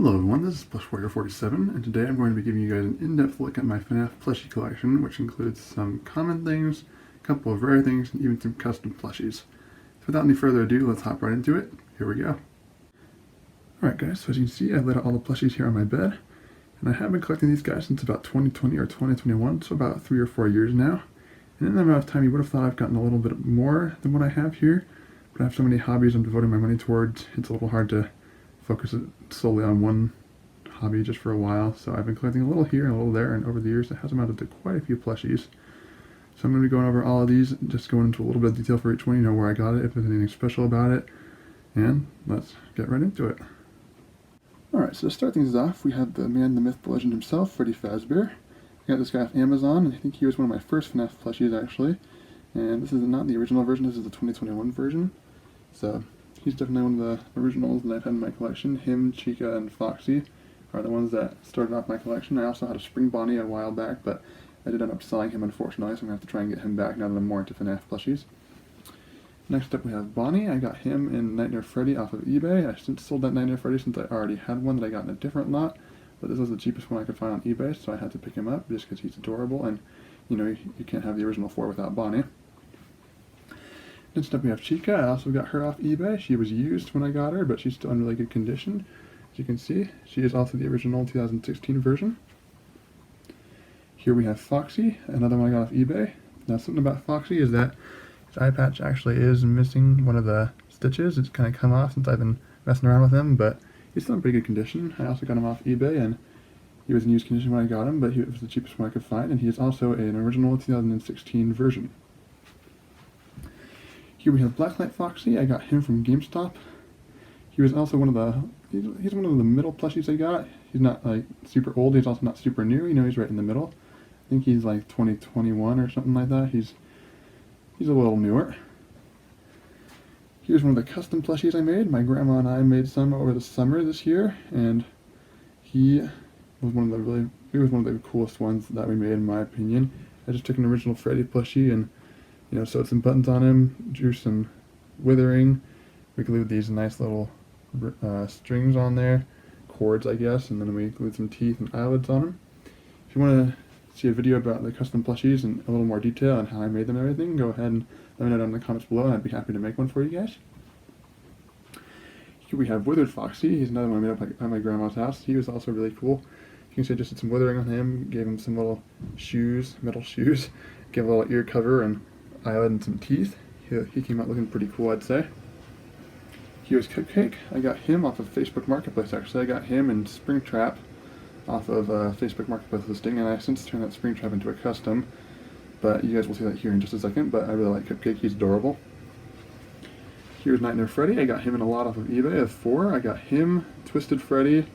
Hello everyone, this is Plushie47, and today I'm going to be giving you guys an in-depth look at my FNAF plushie collection, which includes some common things, a couple of rare things, and even some custom plushies. So without any further ado, let's hop right into it. Here we go. Alright guys, so as you can see, I've laid out all the plushies here on my bed, and I have been collecting these guys since about 2020 or 2021, so about 3 or 4 years now. And in that amount of time, you would have thought I've gotten a little bit more than what I have here, but I have so many hobbies I'm devoting my money towards, it's a little hard to focus it solely on one hobby just for a while. So I've been collecting a little here and a little there, and over the years it has amounted to quite a few plushies. So I'm going to be going over all of these, just going into a little bit of detail for each one, you know where I got it, if there's anything special about it, and let's get right into it. Alright, so to start things off, we have the man, the myth, the legend himself, Freddy Fazbear. I got this guy off Amazon, and I think he was one of my first FNAF plushies actually. And this is not the original version, this is the 2021 version. So he's definitely one of the originals that I've had in my collection. Him, Chica, and Foxy are the ones that started off my collection. I also had a Spring Bonnie a while back, but I did end up selling him unfortunately, so I'm going to have to try and get him back now that I'm more into FNAF plushies. Next up we have Bonnie. I got him in Nightmare Freddy off of eBay. I since sold that Nightmare Freddy since I already had one that I got in a different lot, but this was the cheapest one I could find on eBay, so I had to pick him up just because he's adorable, and you know, you can't have the original 4 without Bonnie. Next up we have Chica. I also got her off eBay. She was used when I got her, but she's still in really good condition. As you can see, she is also the original 2016 version. Here we have Foxy, another one I got off eBay. Now something about Foxy is that his eye patch actually is missing one of the stitches. It's kind of come off since I've been messing around with him, but he's still in pretty good condition. I also got him off eBay, and he was in used condition when I got him, but it was the cheapest one I could find, and he is also an original 2016 version. Here we have Blacklight Foxy. I got him from GameStop. He was also one of the, he's one of the middle plushies I got. He's not like super old, he's also not super new, you know, he's right in the middle. I think he's like 2021 or something like that. He's a little newer. Here's one of the custom plushies I made. My grandma and I made some over the summer this year, and he was one of the coolest ones that we made in my opinion. I just took an original Freddy plushie and sewed some buttons on him, drew some withering. We glued these nice little strings on there, cords I guess, and then we glued some teeth and eyelids on them. If you want to see a video about the custom plushies and a little more detail on how I made them and everything, go ahead and let me know down in the comments below, and I'd be happy to make one for you guys. Here we have Withered Foxy. He's another one I made up at my grandma's house. He was also really cool. You can see I just did some withering on him, gave him some little shoes, metal shoes, gave a little ear cover and eyelid and some teeth. He came out looking pretty cool, I'd say. Here's Cupcake. I got him off of Facebook Marketplace actually. I got him in Springtrap off of Facebook Marketplace listing, and I since turned that Springtrap into a custom, but you guys will see that here in just a second. But I really like Cupcake, he's adorable. Here's Nightmare Freddy. I got him in a lot off of eBay of 4. I got him, Twisted Freddy,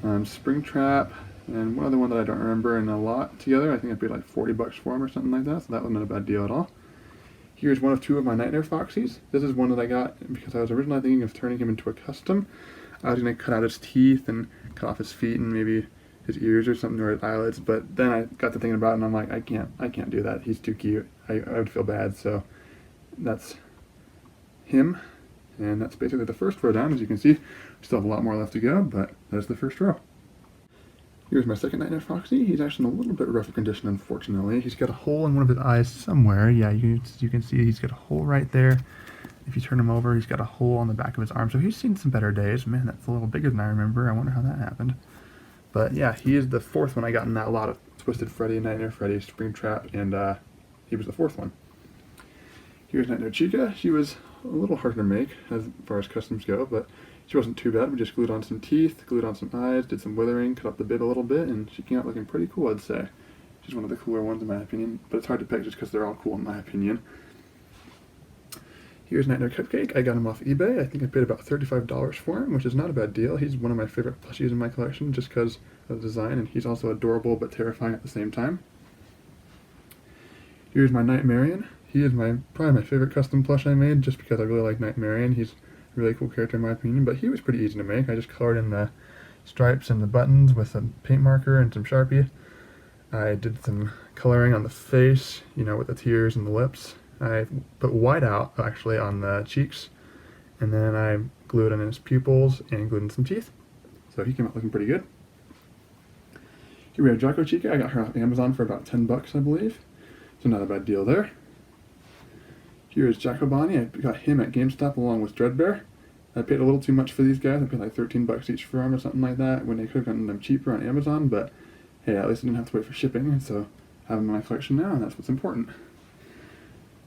Springtrap, and one other one that I don't remember in a lot together. I think I paid like 40 bucks for him or something like that, so that was not a bad deal at all. Here's one of 2 of my Nightmare Foxies. This is one that I got because I was originally thinking of turning him into a custom. I was going to cut out his teeth and cut off his feet and maybe his ears or something, or his eyelids, but then I got to thinking about it and I'm like, I can't do that. He's too cute. I would feel bad, so that's him. And that's basically the first row down. As you can see, we still have a lot more left to go, but that's the first row. Here's my second Nightmare Foxy. He's actually in a little bit rougher condition, unfortunately. He's got a hole in one of his eyes somewhere. Yeah, you can see he's got a hole right there. If you turn him over, he's got a hole on the back of his arm. So he's seen some better days. Man, that's a little bigger than I remember. I wonder how that happened. But yeah, he is the 4th one I got in that lot of Twisted Freddy, Nightmare Freddy, Springtrap, and he was the 4th one. Here's Nightmare Chica. She was a little harder to make as far as customs go, but she wasn't too bad. We just glued on some teeth, glued on some eyes, did some withering, cut up the bib a little bit, and she came out looking pretty cool, I'd say. She's one of the cooler ones in my opinion, but it's hard to pick just because they're all cool in my opinion. Here's Nightmare Cupcake. I got him off eBay. I think I paid about $35 for him, which is not a bad deal. He's one of my favorite plushies in my collection just because of the design, and he's also adorable but terrifying at the same time. Here's my Nightmarian. He is probably my favorite custom plush I made just because I really like Nightmarian. He's a really cool character in my opinion, but he was pretty easy to make. I just colored in the stripes and the buttons with a paint marker and some Sharpie. I did some coloring on the face, with the tears and the lips. I put whiteout actually on the cheeks, and then I glued in his pupils and glued in some teeth. So he came out looking pretty good. Here we have Jocko Chica. I got her off Amazon for about 10 bucks, I believe. So not a bad deal there. Here is Jacko Bonnie. I got him at GameStop along with Dreadbear. I paid a little too much for these guys. I paid like 13 bucks each for them or something like that, when they could have gotten them cheaper on Amazon, but hey, at least I didn't have to wait for shipping, so I have them in my collection now, and that's what's important.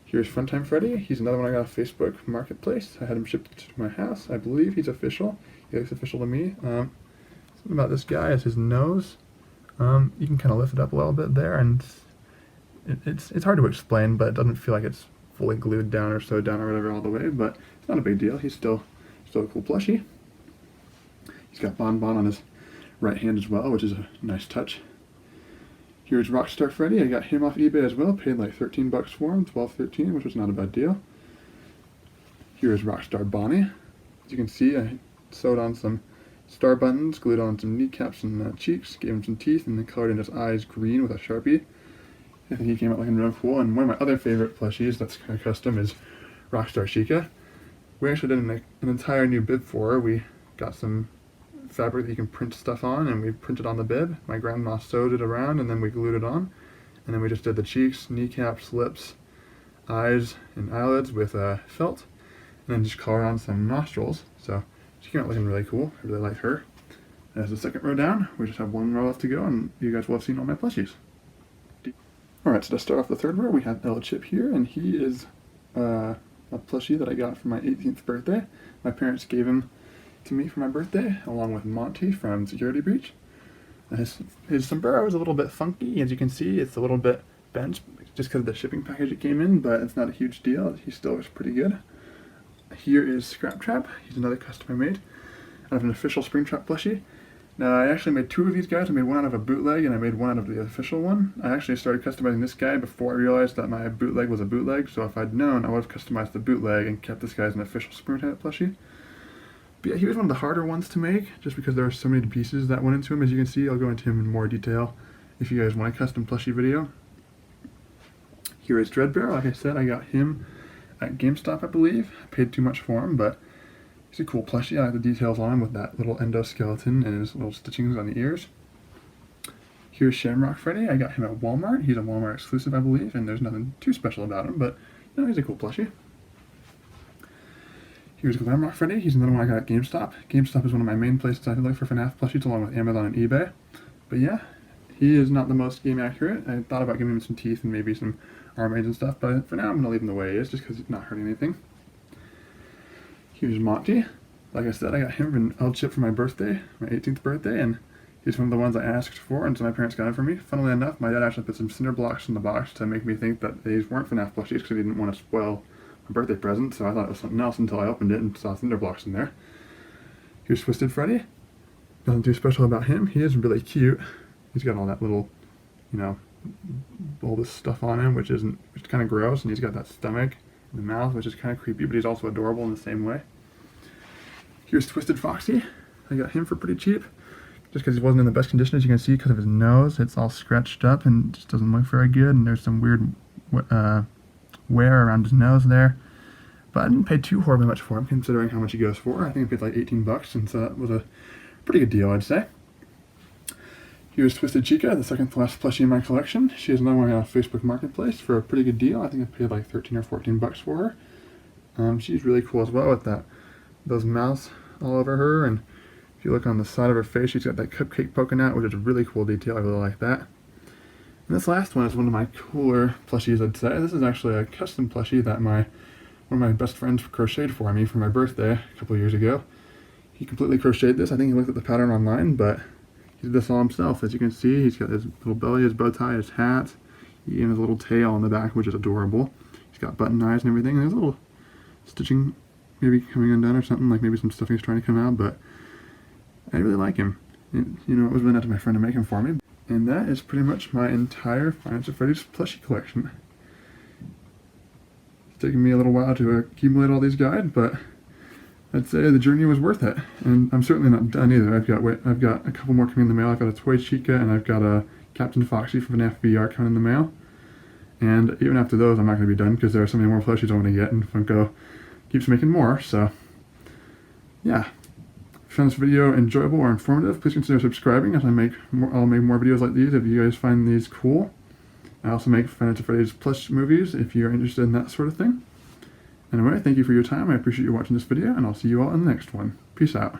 Here's Funtime Freddy. He's another one I got off Facebook Marketplace. I had him shipped to my house. I believe he's official. He looks official to me. Something about this guy is his nose. You can kind of lift it up a little bit there, and it's hard to explain, but it doesn't feel like it's fully glued down or sewed down or whatever all the way, but it's not a big deal. He's still a cool plushie. He's got Bon Bon on his right hand as well, which is a nice touch. Here's Rockstar Freddy. I got him off eBay as well. Paid like 13 bucks for him, 12, 13, which was not a bad deal. Here's Rockstar Bonnie. As you can see, I sewed on some star buttons, glued on some kneecaps and cheeks, gave him some teeth, and then colored in his eyes green with a Sharpie. I think he came out looking real cool. And one of my other favorite plushies that's kind of custom is Rockstar Chica. We actually did an entire new bib for her. We got some fabric that you can print stuff on, and we printed on the bib. My grandma sewed it around, and then we glued it on. And then we just did the cheeks, kneecaps, lips, eyes, and eyelids with felt, and then just colored on some nostrils. So she came out looking really cool. I really liked her. As the second row down, we just have one row left to go, and you guys will have seen all my plushies. Alright, so to start off the third row, we have El Chip here, and he is a plushie that I got for my 18th birthday. My parents gave him to me for my birthday, along with Monty from Security Breach. His sombrero is a little bit funky. As you can see, it's a little bit bent just because of the shipping package it came in, but it's not a huge deal. He still looks pretty good. Here is Scrap Trap. He's another custom I made out of an official Springtrap plushie. Now, I actually made two of these guys. I made one out of a bootleg, and I made one out of the official one. I actually started customizing this guy before I realized that my bootleg was a bootleg, so if I'd known, I would have customized the bootleg and kept this guy as an official Springtrap plushie. But yeah, he was one of the harder ones to make, just because there were so many pieces that went into him. As you can see, I'll go into him in more detail if you guys want a custom plushie video. Here is Dreadbear. Like I said, I got him at GameStop, I believe. I paid too much for him, but he's a cool plushie. I like the details on him with that little endoskeleton and his little stitchings on the ears. Here's Shamrock Freddy. I got him at Walmart. He's a Walmart exclusive, I believe, and there's nothing too special about him, but you know, he's a cool plushie. Here's Glamrock Freddy. He's another one I got at GameStop. GameStop is one of my main places I look for FNAF plushies, along with Amazon and eBay. But yeah, he is not the most game accurate. I thought about giving him some teeth and maybe some armades and stuff, but for now I'm going to leave him the way he is, just because he's not hurting anything. Here's Monty. Like I said, I got him from El Chip for my birthday, my 18th birthday, and he's one of the ones I asked for, and so my parents got him for me. Funnily enough, my dad actually put some cinder blocks in the box to make me think that these weren't FNAF plushies because he didn't want to spoil my birthday present, so I thought it was something else until I opened it and saw cinder blocks in there. Here's Twisted Freddy. Nothing too special about him. He is really cute. He's got all that little, you know, all this stuff on him, which kind of gross, and he's got that stomach and the mouth, which is kind of creepy, but he's also adorable in the same way. Here's Twisted Foxy. I got him for pretty cheap, just because he wasn't in the best condition, as you can see, because of his nose. It's all scratched up and just doesn't look very good, and there's some weird wear around his nose there. But I didn't pay too horribly much for him, considering how much he goes for. I think I paid like 18 bucks, and so that was a pretty good deal, I'd say. Here's Twisted Chica, the second to last plushie in my collection. She is another one on Facebook Marketplace for a pretty good deal. I think I paid like 13 or 14 bucks for her. She's really cool as well with those mouths all over her, and if you look on the side of her face, she's got that cupcake poking out, which is a really cool detail. I really like that. And this last one is one of my cooler plushies, I'd say. This is actually a custom plushie that one of my best friends crocheted for me for my birthday a couple years ago. He completely crocheted this. I think he looked at the pattern online, but he did this all himself. As you can see, he's got his little belly, his bow tie, his hat, and his little tail on the back, which is adorable. He's got button eyes and everything, and there's a little stitching maybe coming undone or something, like maybe some stuffing's trying to come out, but I really like him. And, you know, it was really nice of my friend to make him for me. And that is pretty much my entire Five Nights at Freddy's plushie collection. It's taken me a little while to accumulate all these guys, but I'd say the journey was worth it. And I'm certainly not done either. I've got a couple more coming in the mail. I've got a Toy Chica, and I've got a Captain Foxy from FNAF VR coming in the mail. And even after those, I'm not going to be done, because there are so many more plushies I want to get, and Funko keeps making more, so yeah. you found this video enjoyable or informative, please consider subscribing as I'll make more videos like these if you guys find these cool. I also make Five Nights at Freddy's plush movies if you're interested in that sort of thing. Anyway, thank you for your time. I appreciate you watching this video, and I'll see you all in the next one. Peace out.